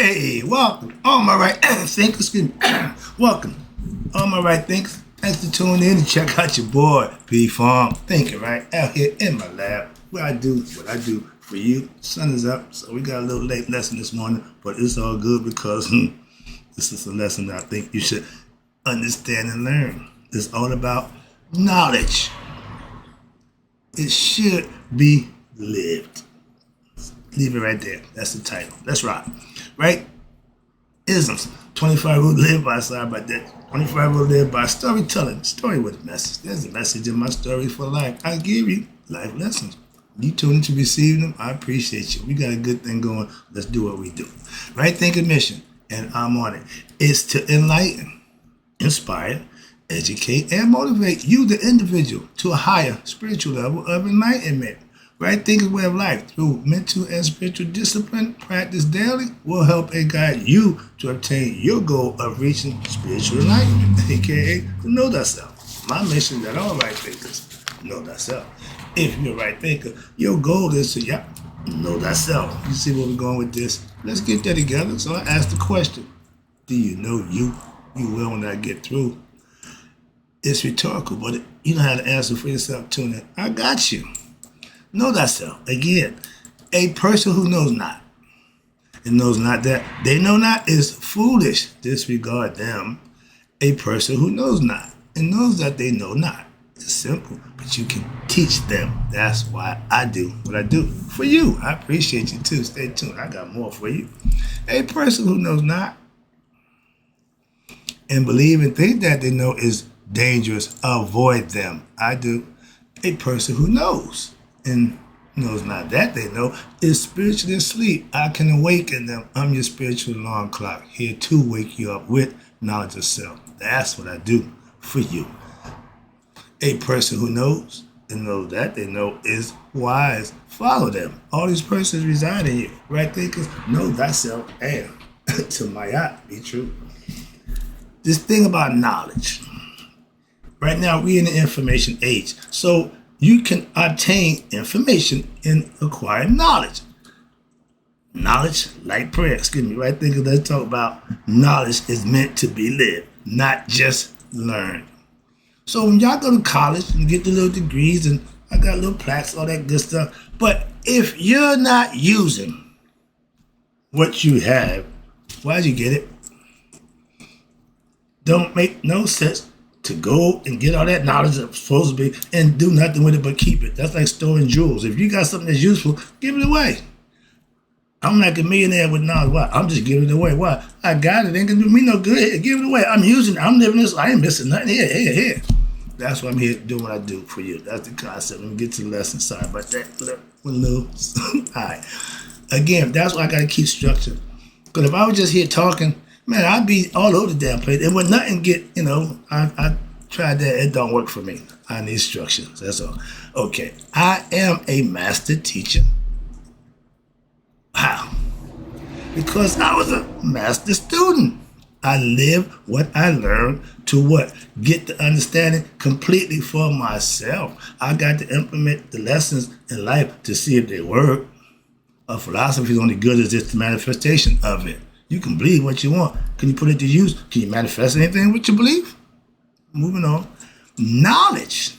Hey, welcome. All my right thinkers, welcome. All my right thinkers, thanks for tuning in and check out your boy, P Farm Thinking, right? Out here in my lab, where I do what I do for you. Sun is up, so we got a little late lesson this morning, but it's all good because this is a lesson that I think you should understand and learn. It's all about knowledge. It should be lived. Leave it right there. That's the title. Let's rock. Right? Isms. 25 rules live by side by that. 25 rules live by storytelling. Story with a message. There's a message in my story for life. I give you life lessons. You tune in to receive them. I appreciate you. We got a good thing going. Let's do what we do. Right thinking mission, and I'm on it. It's to enlighten, inspire, educate, and motivate you, the individual, to a higher spiritual level of enlightenment. Right thinking way of life through mental and spiritual discipline practice daily will help and guide you to obtain your goal of reaching spiritual enlightenment, aka to know thyself. My mission is that all right thinkers know thyself. If you're a right thinker, your goal is to know thyself. You see where we're going with this? Let's get that together. So I asked the question, do you know you? You will when I get through. It's rhetorical, but you know how to answer for yourself. Tune in. I got you. Know thyself. Again, a person who knows not and knows not that they know not is foolish. Disregard them. A person who knows not and knows that they know not. It's simple, but you can teach them. That's why I do what I do for you. I appreciate you too. Stay tuned. I got more for you. A person who knows not and believe and think that they know is dangerous. Avoid them. I do. A person who knows and knows not that they know is spiritually asleep. I can awaken them. I'm your spiritual alarm clock, here to wake you up with knowledge of self. That's what I do for you. A person who knows and knows that they know is wise. Follow them. All these persons reside in you. Right thinkers, know thyself and to my be true. This thing about knowledge. Right now, we're in the information age. So you can obtain information and acquire knowledge. Knowledge, like prayer. Right thinkers, let's talk about knowledge is meant to be lived, not just learned. So when y'all go to college and get the little degrees and I got little plaques, all that good stuff. But if you're not using what you have, why'd you get it? Don't make no sense to go and get all that knowledge that's supposed to be and do nothing with it but keep it. That's like storing jewels. If you got something that's useful, give it away. I'm like a millionaire with knowledge. Why? I'm just giving it away. Why? I got it. Ain't gonna do me no good. Here, give it away. I'm using it. I'm living this. I ain't missing nothing. Here. That's why I'm here doing what I do for you. That's the concept. Let me get to the lesson. Sorry about that. All right. Again, that's why I got to keep structure. Because if I was just here talking, man, I'd be all over the damn place. And when nothing get, I tried that. It don't work for me. I need structure. That's all. Okay. I am a master teacher. How? Because I was a master student. I live what I learned to what? Get the understanding completely for myself. I got to implement the lessons in life to see if they work. A philosophy is only good as just the manifestation of it. You can believe what you want. Can you put it to use? Can you manifest anything with your belief? Moving on. Knowledge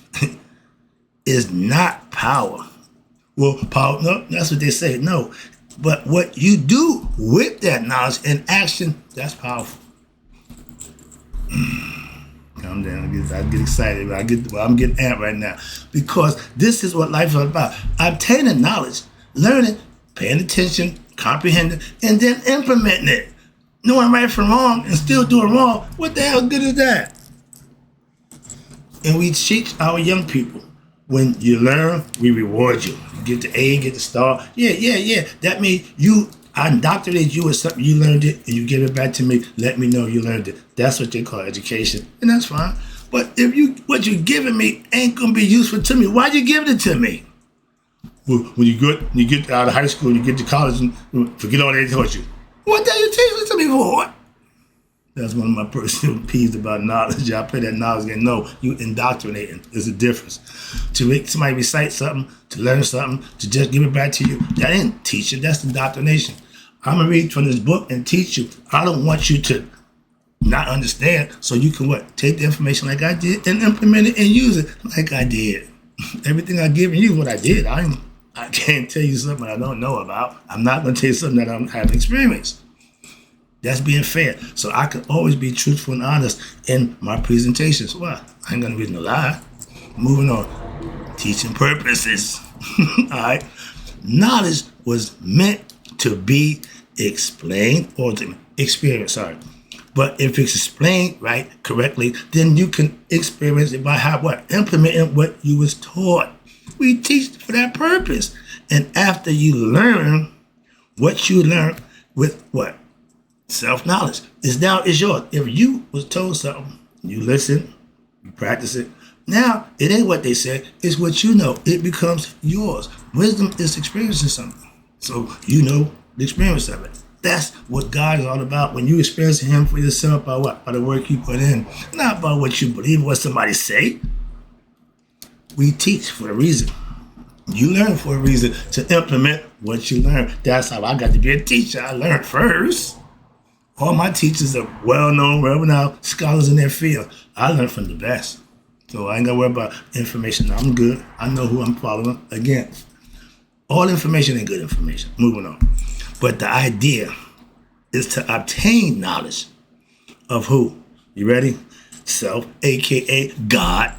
is not power. Well, power, no, that's what they say. No. But what you do with that knowledge and action, that's powerful. Calm down. I get excited. I'm getting amped right now. Because this is what life is all about. Obtaining knowledge, learning, paying attention, comprehending, and then implementing it. Knowing right from wrong and still doing wrong, what the hell good is that? And we teach our young people, when you learn, we reward you. You get the A, get the star. Yeah. That means I indoctrinated you with something, you learned it, and you give it back to me, let me know you learned it. That's what they call education, and that's fine. But if what you're giving me ain't going to be useful to me, why'd you give it to me? Well, when you get out of high school and you get to college and forget all they taught you. What the hell you teaching it to me for? That's one of my personal peeves about knowledge. I play that knowledge game. No, you indoctrinating. There's a difference. To make somebody recite something, to learn something, to just give it back to you, that ain't teaching. That's indoctrination. I'm going to read from this book and teach you. I don't want you to not understand, so you can what? Take the information like I did and implement it and use it like I did. Everything I given you, what I did. I can't tell you something I don't know about. I'm not going to tell you something that I haven't experienced. That's being fair. So I can always be truthful and honest in my presentations. Well, I ain't going to read no lie. Moving on. Teaching purposes. All right. Knowledge was meant to be explained or to experience, sorry. But if it's explained right, correctly, then you can experience it by implementing what you was taught. We teach for that purpose. And after you learn what you learn with what? Self-knowledge. It's now is yours. If you was told something, you listen, you practice it. Now, it ain't what they said, it's what you know. It becomes yours. Wisdom is experiencing something. So you know the experience of it. That's what God is all about. When you experience Him for yourself by what? By the work you put in. Not by what you believe, what somebody say. We teach for a reason. You learn for a reason to implement what you learn. That's how I got to be a teacher. I learned first. All my teachers are well-known, renowned scholars in their field. I learned from the best. So I ain't got to worry about information. I'm good. I know who I'm following. Again, all information ain't good information. Moving on. But the idea is to obtain knowledge of who? You ready? Self, a.k.a. God,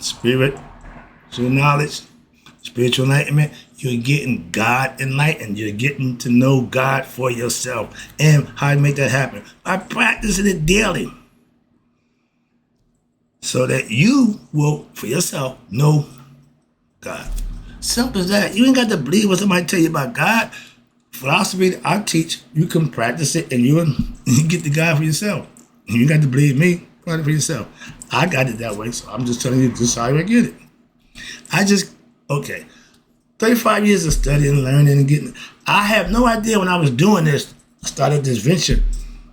spirit, spiritual knowledge, spiritual enlightenment. You're getting God enlightened. You're getting to know God for yourself. And how you make that happen? By practicing it daily. So that you will, for yourself, know God. Simple as that. You ain't got to believe what somebody tell you about God. Philosophy I teach, you can practice it and you get the God for yourself. And you got to believe me, practice it for yourself. I got it that way, so I'm just telling you this is how I get it. 35 years of studying, learning, and getting. I have no idea when I was doing this, started this venture,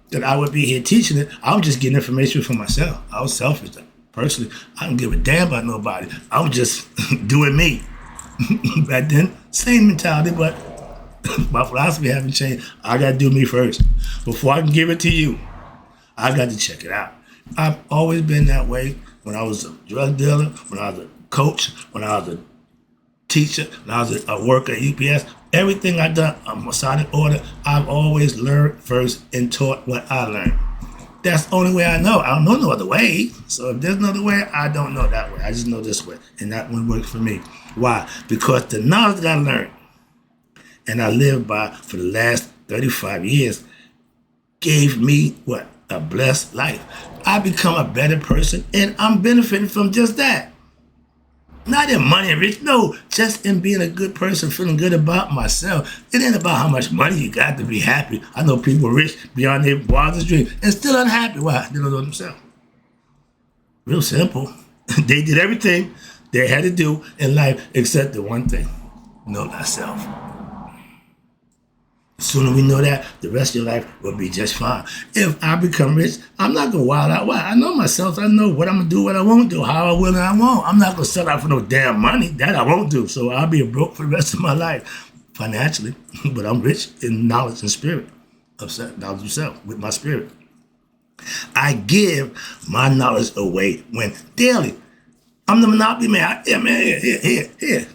that I would be here teaching it. I was just getting information for myself. I was selfish. Personally, I don't give a damn about nobody. I was just doing me. Back then, same mentality, but my philosophy haven't changed. I got to do me first. Before I can give it to you, I got to check it out. I've always been that way. When I was a drug dealer, when I was a coach, when I was a teacher, when I was a worker at UPS, everything I've done, a Masonic order, I've always learned first and taught what I learned. That's the only way I know. I don't know no other way. So if there's another way, I don't know that way. I just know this way. And that one works for me. Why? Because the knowledge that I learned and I lived by for the last 35 years gave me what? A blessed life. I become a better person and I'm benefiting from just that. Not in money and rich, no, just in being a good person, feeling good about myself. It ain't about how much money you got to be happy. I know people rich beyond their wildest dreams and still unhappy. Why? They don't know themselves. Real simple. They did everything they had to do in life except the one thing. Know thyself. The sooner we know that, the rest of your life will be just fine. If I become rich, I'm not going to wild out. Why? I know myself. I know what I'm going to do, what I won't do, how I will and I won't. I'm not going to sell out for no damn money. That I won't do. So I'll be broke for the rest of my life financially. But I'm rich in knowledge and spirit. Knowledge of self with my spirit. I give my knowledge away when daily. I'm the monopoly man. Here.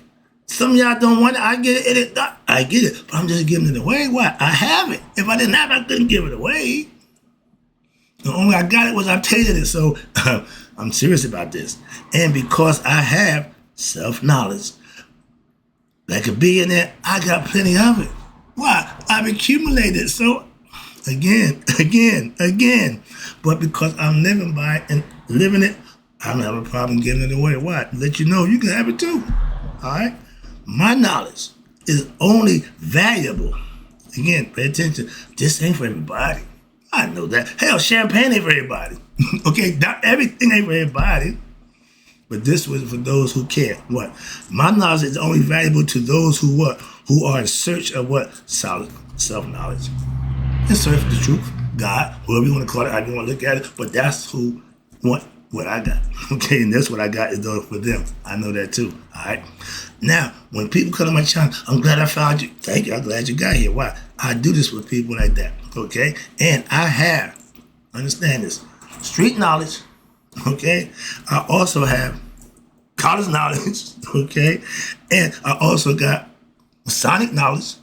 Some of y'all don't want it. I get it. I get it. But I'm just giving it away. Why? I have it. If I didn't have it, I couldn't give it away. The only way I got it was I tailored it. So I'm serious about this. And because I have self-knowledge, like a billionaire, I got plenty of it. Why? I've accumulated. So again. But because I'm living by it and living it, I don't have a problem giving it away. Why? Let you know you can have it too. All right? My knowledge is only valuable. Again, pay attention. This ain't for everybody. I know that. Hell, champagne ain't for everybody. Okay, not everything ain't for everybody. But this was for those who care. What? My knowledge is only valuable to those who what? Who are in search of what? Solid self-knowledge. In search of the truth, God, whoever you want to call it, however you want to look at it. But that's who want what I got. Okay, and that's what I got is doing for them. I know that too. All right. Now, when people come to my channel, I'm glad I found you. Thank you. I'm glad you got here. Why? I do this with people like that. Okay, and I have, understand this, street knowledge. Okay, I also have college knowledge. Okay, and I also got sonic knowledge.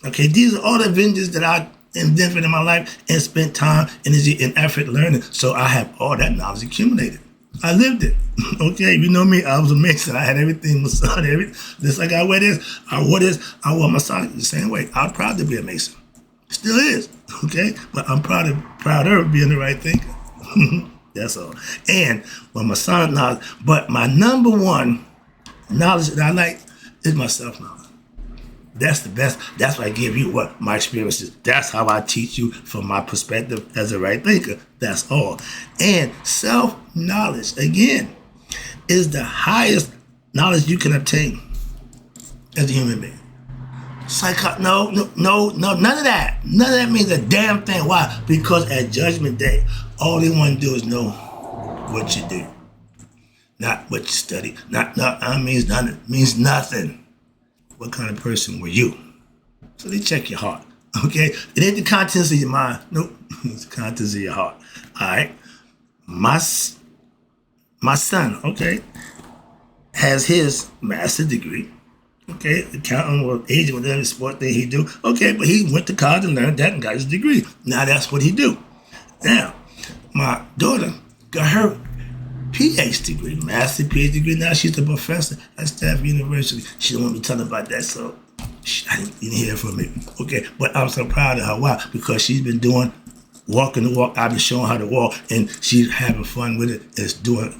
Okay, these are all the vengeance that I invented in my life and spent time, energy, and effort learning. So I have all that knowledge accumulated. I lived it. Okay, you know me, I was a Mason. I had everything, Masonic, everything. Just like I wear this, I wore this, I wore Masonic the same way. I'm proud to be a Mason. Still is. Okay, but I'm prouder of being the right thinker. That's all. And with Masonic knowledge, but my number one knowledge that I like is my self-knowledge. That's the best. That's what I give you, what my experiences. That's how I teach you from my perspective as a right thinker. That's all. And self-knowledge, again, is the highest knowledge you can obtain as a human being. No, none of that. None of that means a damn thing. Why? Because at Judgment Day, all they want to do is know what you do, not what you study. Means nothing. What kind of person were you? So they check your heart, okay? It ain't the contents of your mind. Nope, it's the contents of your heart. All right? My son, okay, has his master's degree, okay, accounting or agent, whatever sport thing he do, okay, but he went to college and learned that and got his degree. Now that's what he do. Now, my daughter got her PhD degree, master PhD degree. Now she's a professor at Stafford University. She don't want me to tell her about that, so I didn't hear from me. Okay, but I'm so proud of her. Why? Because she's been walking the walk. I've been showing her to walk, and she's having fun with it. It's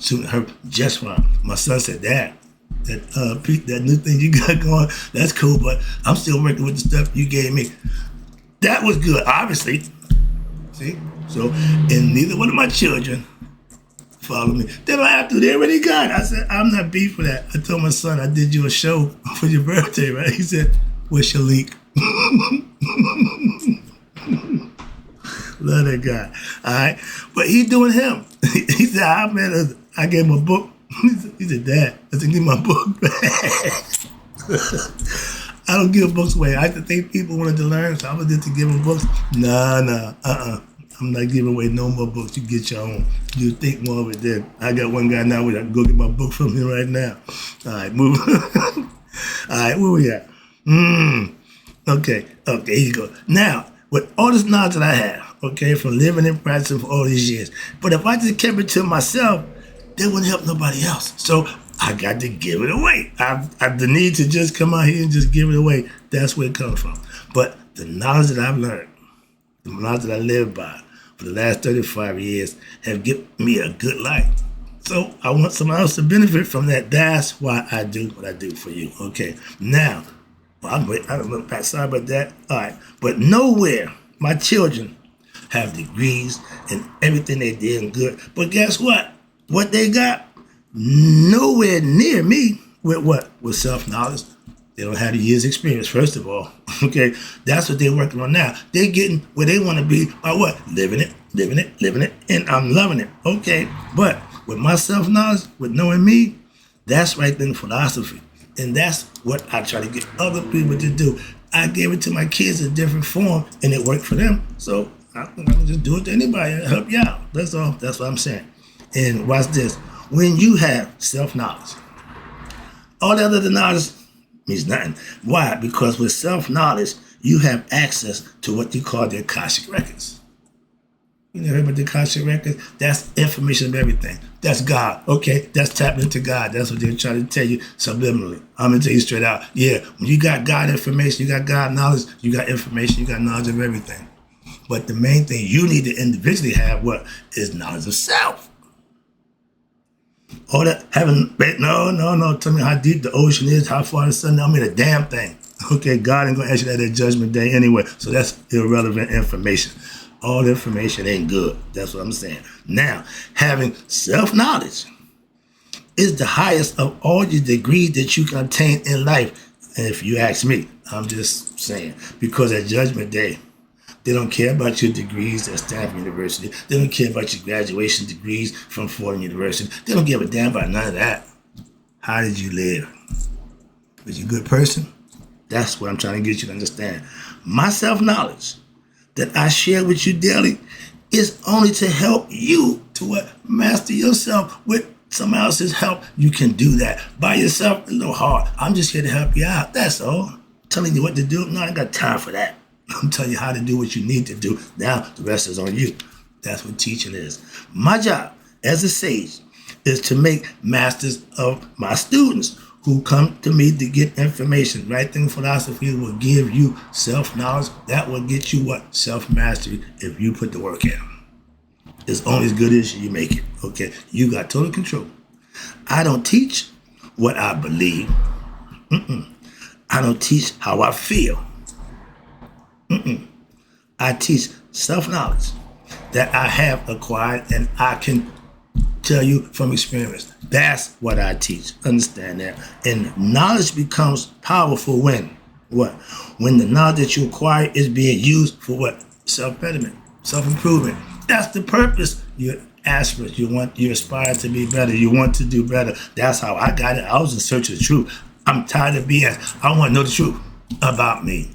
suiting her just fine. My son said, Dad, that new thing you got going, that's cool, but I'm still working with the stuff you gave me. That was good, obviously. See? So, and neither one of my children follow me. They don't have to. They already got it. I said, I'm not beef for that. I told my son, I did you a show for your birthday, right? He said, what's your link? Love that guy. All right. But he doing him. He said, I gave him a book. He said, Dad, I said, give my book back. I don't give books away. I think people wanted to learn, so I was just to give them books. Nah, I'm not giving away no more books. You get your own. You think more of it then. I got one guy now where I can go get my book from him right now. All right, move on. All right, where we at? Okay, here you go. Now, with all this knowledge that I have, okay, from living and practicing for all these years, but if I just kept it to myself, that wouldn't help nobody else. So I got to give it away. I've the need to just come out here and just give it away. That's where it comes from. But the knowledge that I've learned, the knowledge that I live by, for the last 35 years have given me a good life. So I want someone else to benefit from that. That's why I do what I do for you. Okay. Now, I don't look back. Sorry about that. All right. But nowhere, my children have degrees and everything they did and good. But guess what? What they got? Nowhere near me with what? With self-knowledge. They don't have the years experience, first of all. Okay, that's what they're working on now. They're getting where they want to be by what? Living it, and I'm loving it. Okay, but with my self-knowledge, with knowing me, that's right then philosophy. And that's what I try to get other people to do. I gave it to my kids in different form, and it worked for them. So I'm going to just do it to anybody and help you out. That's all. That's what I'm saying. And watch this. When you have self-knowledge, all the other knowledge means nothing. Why? Because with self-knowledge, you have access to what you call the Akashic Records. You never heard about the Akashic Records? That's information of everything. That's God. Okay, that's tapping into God. That's what they're trying to tell you subliminally. I'm going to tell you straight out. Yeah, when you got God information, you got God knowledge, you got information, you got knowledge of everything. But the main thing you need to individually have, what? Is knowledge of self. All that no. Tell me how deep the ocean is, how far the sun. I mean a damn thing. Okay, God ain't gonna ask you that at Judgment Day anyway. So that's irrelevant information. All the information ain't good. That's what I'm saying. Now, having self-knowledge is the highest of all your degrees that you can obtain in life. And if you ask me, I'm just saying, because at Judgment Day, They don't care about your degrees at Stanford University. They don't care about your graduation degrees from Fordham University. They don't give a damn about none of that. How did you live? Was you a good person? That's what I'm trying to get you to understand. My self-knowledge that I share with you daily is only to help you to what? Master yourself with someone else's help. You can do that. By yourself, it's a little hard. I'm just here to help you out. That's all. Telling you what to do? No, I ain't got time for that. I'm telling you how to do what you need to do. Now, the rest is on you. That's what teaching is. My job as a sage is to make masters of my students who come to me to get information. Right thing philosophy will give you self-knowledge. That will get you what? Self-mastery if you put the work in. It's only as good as you make it. Okay? You got total control. I don't teach what I believe. I don't teach how I feel. I teach self-knowledge that I have acquired and I can tell you from experience. That's what I teach. Understand that? And knowledge becomes powerful when? What? When the knowledge that you acquire is being used for what? Self-betterment, self-improvement. That's the purpose. You're aspirant. You aspire to be better. You want to do better. That's how I got it. I was in search of the truth. I'm tired of BS. I want to know the truth about me.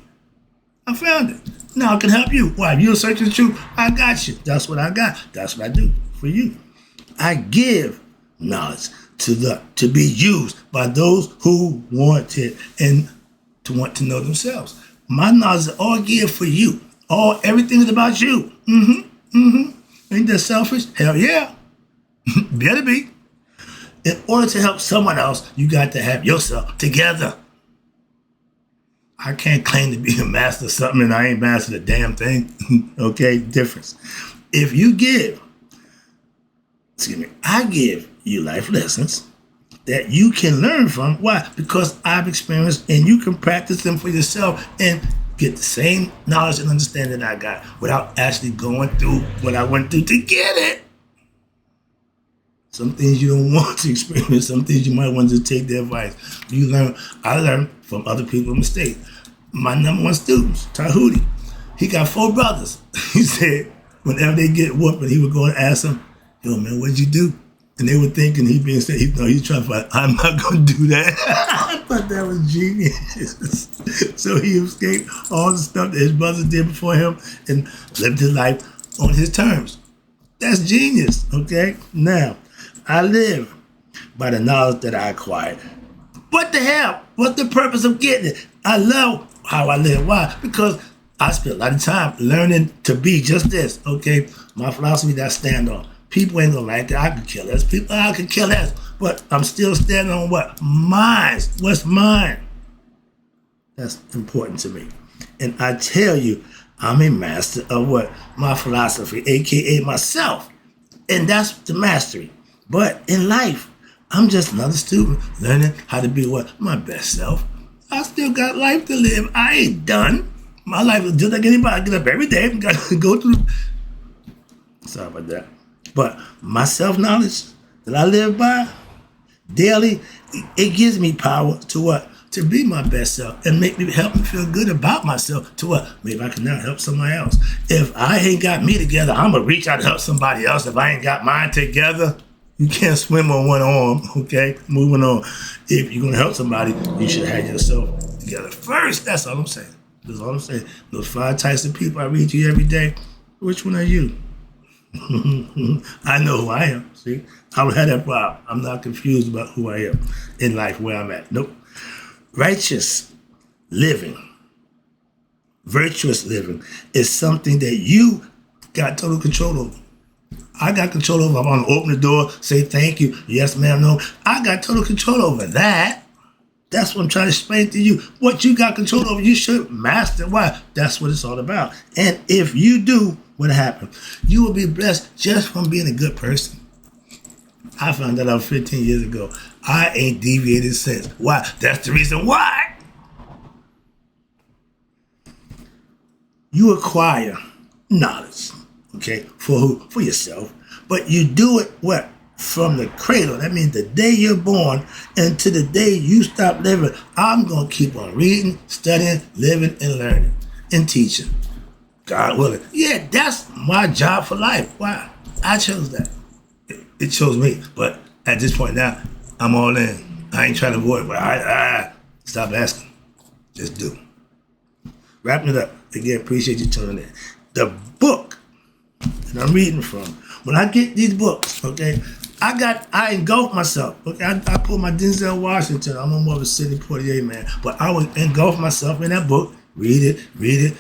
I found it. Now I can help you. Why? If you're searching the truth, I got you. That's what I got. That's what I do for you. I give knowledge to be used by those who want it and to want to know themselves. My knowledge is all geared for you. Everything is about you. Ain't that selfish? Hell yeah. Better be. In order to help someone else, you got to have yourself together. I can't claim to be a master of something and I ain't mastered a damn thing. Okay, difference. If you I give you life lessons that you can learn from. Why? Because I've experienced and you can practice them for yourself and get the same knowledge and understanding I got without actually going through what I went through to get it. Some things you don't want to experience, some things you might want to take their advice. I learned from other people's mistakes. My number one student, Tahuti, he got 4 brothers. He said, whenever they get whooped, he would go and ask them, yo, man, what'd you do? And they were thinking he being said, he's trying to fight. I'm not going to do that. I thought that was genius. So he escaped all the stuff that his brothers did before him and lived his life on his terms. That's genius, okay? Now, I live by the knowledge that I acquired. What the hell? What's the purpose of getting it? I love how I live. Why? Because I spent a lot of time learning to be just this, okay? My philosophy that I stand on. People ain't gonna like it. I could kill us. People, I could kill us. But I'm still standing on what? Mine. What's mine? That's important to me. And I tell you, I'm a master of what? My philosophy, a.k.a. myself. And that's the mastery. But in life, I'm just another student learning how to be what? My best self. I still got life to live. I ain't done. My life is just like anybody. I get up every day and got to go through. Sorry about that. But my self-knowledge that I live by daily, it gives me power to what? To be my best self and help me feel good about myself to what? Maybe I can now help somebody else. If I ain't got me together, I'm going to reach out to help somebody else. If I ain't got mine together, you can't swim on one arm, okay? Moving on. If you're going to help somebody, you should have yourself together first. That's all I'm saying. That's all I'm saying. Those 5 types of people I read to you every day, which one are you? I know who I am, see? I don't have that problem. I'm not confused about who I am in life, where I'm at. Nope. Righteous living, virtuous living is something that you got total control over. I got control over. I'm going to open the door, say thank you, yes ma'am, no. I got total control over that. That's what I'm trying to explain to you. What you got control over, you should master. Why? That's what it's all about. And if you do, what happens? You will be blessed just from being a good person. I found that out 15 years ago. I ain't deviated since. Why? That's the reason why. You acquire knowledge, okay, for who? For yourself. But you do it, what? From the cradle. That means the day you're born and to the day you stop living. I'm going to keep on reading, studying, living, and learning, and teaching. God willing. Yeah, that's my job for life. Why? I chose that. It chose me. But at this point now, I'm all in. I ain't trying to avoid it, but I stop asking. Just do. Wrapping it up. Again, appreciate you tuning in. The book that I'm reading from, when I get these books, okay, I engulf myself. Okay, I put my Denzel Washington. I'm more of a Sidney Poitier man, but I would engulf myself in that book, read it,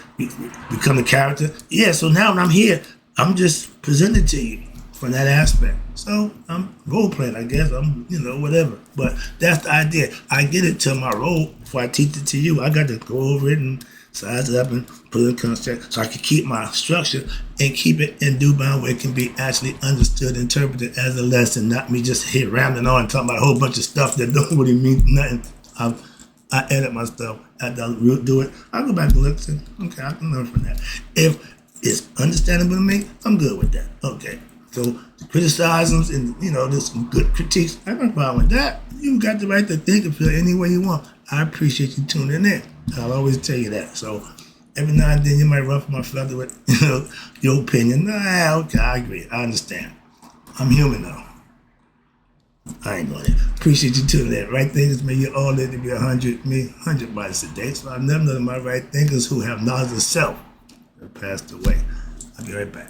become the character. Yeah, so now when I'm here, I'm just presenting to you from that aspect. So I'm role playing, I guess. I'm, whatever. But that's the idea. I get it to my role before I teach it to you. I got to go over it and size it up and put it in context so I can keep my structure and keep it in due bound where it can be actually understood, interpreted as a lesson, not me just here rambling on and talking about a whole bunch of stuff that don't really mean nothing. I edit my stuff. I don't do it. I go back and listen. Okay, I can learn from that. If it's understandable to me, I'm good with that. Okay. So the criticisms and there's some good critiques. I don't problem with that. You got the right to think and feel any way you want. I appreciate you tuning in. I'll always tell you that. So every now and then you might ruffle my feather with your opinion. Nah, okay, I agree. I understand. I'm human though. I ain't going to. Appreciate you tuning in. Right thinkers, may you all live to be 100, me 100 bodies a day. So I've never known my right thinkers who have knowledge of self have passed away. I'll be right back.